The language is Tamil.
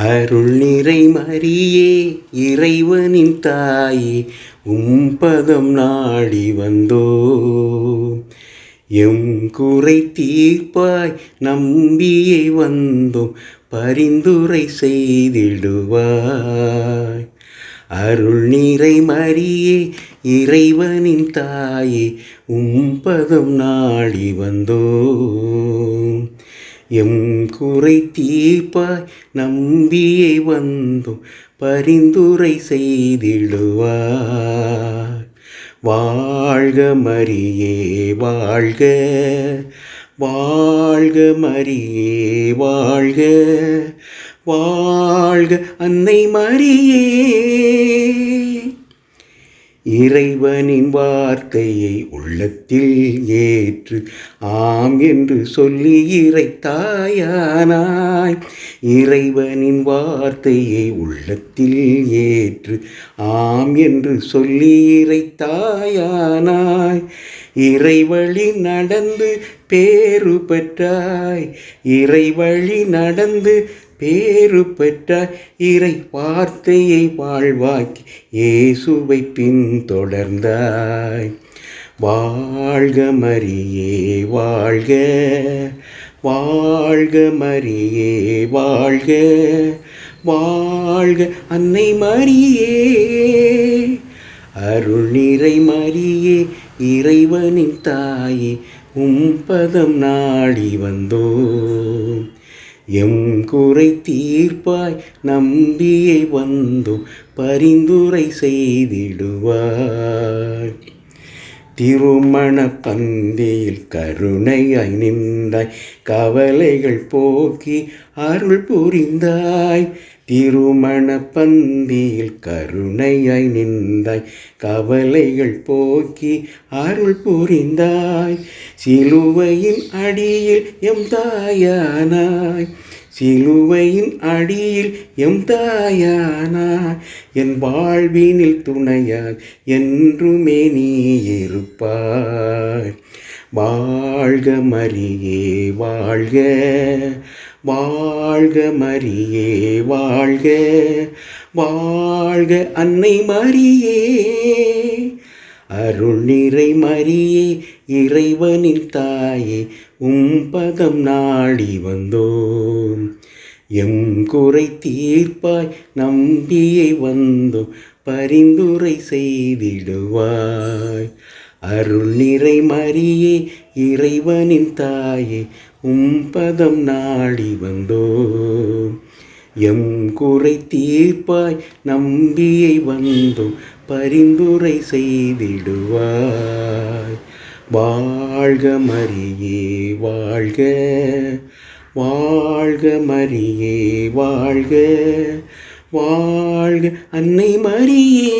அருள் நிறை மரியே இறைவனின் தாயே உம்பதம் நாடி வந்தோம். எம் குறை தீர்ப்பாய் நம்பியே வந்தோம், பரிந்துரை செய்திடுவாய். அருள் நிறை மரியே இறைவனின் தாயே உம்பதம் நாடி வந்தோம். எம் குறை தீர்ப்பாய் நம்பியே வந்தோம், பரிந்துரை செய்திடுவார். வாழ்க மரியே வாழ்க, வாழ்க மரியே வாழ்க, வாழ்க அன்னை மரியே. இறைவனின் வார்த்தையை உள்ளத்தில் ஏற்று ஆம் என்று சொல்லி இறைத்தாயானாய். இறைவனின் வார்த்தையை உள்ளத்தில் ஏற்று ஆம் என்று சொல்லி இறைத்தாயானாய். இறைவழி நடந்து பேறு பெற்றாய், இறைவழி நடந்து பேறு பெற்றாய். இறை வார்த்தையை வாழ்வாக்கி இயேசுவை பின்தொடர்ந்தாய். வாழ்க மரியே வாழ்க, வாழ்க மரியே வாழ்க, வாழ்க அன்னை மரியே. அருள் நிறை மரியே இறைவனின் தாயே உம்பதம் நாடி வந்தோம். எம் குறை தீர்ப்பாய் நம்பியே வந்தோம், பரிந்துரை செய்திடுவாய். திருமண பந்தியில் கருணையாய் நின்றாய், கவலைகள் போக்கி அருள் புரிந்தாய். திருமண பந்தியில் கருணையாய் நின்றாய், கவலைகள் போக்கி அருள் புரிந்தாய். சிலுவையின் அடியில் எம் தாயானாய், சிலுவையின் அடியில் எம் தாயானாய். என் வாழ்வினில் துணையாய் என்றுமே நீ இருப்பாய். வாழ்க மரியே வாழ்க, வாழ்க மரியே வாழ்க, வாழ்க அன்னை மரியே. அருள் நிறை மரியே இறைவனின் தாயே உம்பதம் நாடி வந்தோம். எம் குறை தீர்ப்பாய் நம்பியை வந்தோம், பரிந்துரை செய்திடுவாய். அருள் நிறை மரியே இறைவனின் தாயே உம்பதம் நாடி வந்தோம். எம் குறை தீர்ப்பாய் நம்பியை வந்தோம், பரிந்துரை செய்திடுவாய். வாழ்க மரியே வாழ்க, வாழ்க மரியே வாழ்க, வாழ்க அன்னை மரியே.